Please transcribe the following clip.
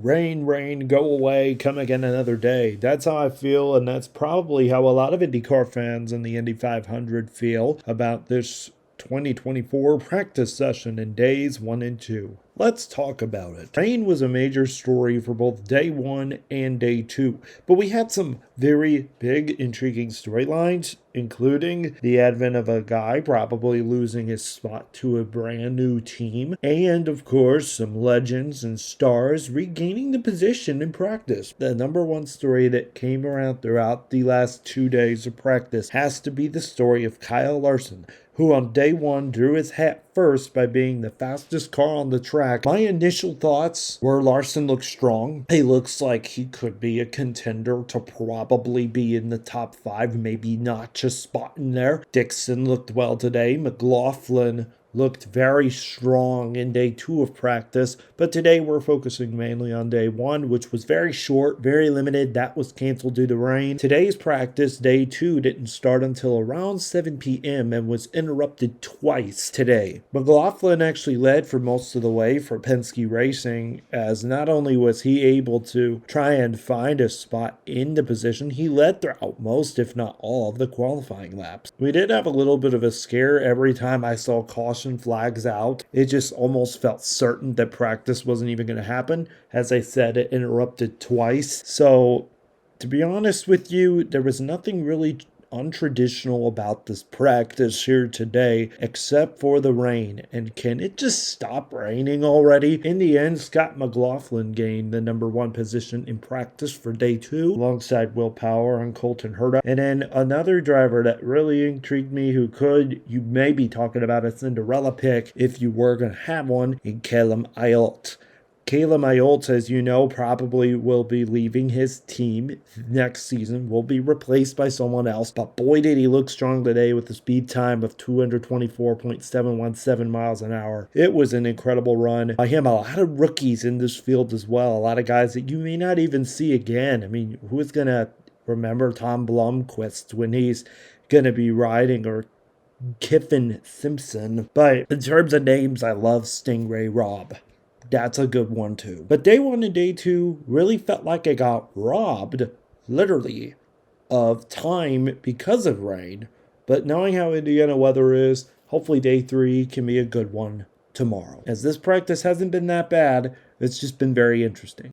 Rain, rain, go away, come again another day. That's how I feel, and that's probably how a lot of IndyCar fans in the Indy 500 feel about this 2024 practice session in days 1 and 2. Let's talk about it. Rain was a major story for both day 1 and day 2, but we had some very big, intriguing storylines, including the advent of a guy probably losing his spot to a brand new team, and of course, some legends and stars regaining the position in practice. The number one story that came around throughout the last 2 days of practice has to be the story of Kyle Larson, who on day 1 drew his hat first by being the fastest car on the track. My initial thoughts were Larson looks strong. He looks like he could be a contender to probably be in the top 5, maybe not just spot in there. Dixon looked well today. McLaughlin looked very strong in day 2 of practice, but today we're focusing mainly on day 1, which was very short, very limited. That was canceled due to rain. Today's practice, day 2, didn't start until around 7 p.m. and was interrupted twice today. McLaughlin actually led for most of the way for Penske Racing, as not only was he able to try and find a spot in the position, he led throughout most, if not all, of the qualifying laps. We did have a little bit of a scare every time I saw caution flags out. It just almost felt certain that practice wasn't even going to happen. As I said, it interrupted twice. So, to be honest with you, there was nothing really untraditional about this practice here today except for the rain. And can it just stop raining already? In the end, Scott McLaughlin gained the number 1 position in practice for day 2 alongside Will Power and Colton Herta. And then another driver that really intrigued me, who you may be talking about a Cinderella pick if you were going to have one, in Callum Ayalt. Callum Ayalt, as you know, probably will be leaving his team next season, will be replaced by someone else, but boy did he look strong today with a speed time of 224.717 miles an hour. It was an incredible run by him. A lot of rookies in this field as well, a lot of guys that you may not even see again. I mean, who's going to remember Tom Blomqvist when he's going to be riding, or Kiffin Simpson? But in terms of names, I love Stingray Robb. That's a good one too. But day 1 and day 2 really felt like I got robbed, literally, of time because of rain. But knowing how Indiana weather is, hopefully day 3 can be a good one tomorrow. As this practice hasn't been that bad, it's just been very interesting.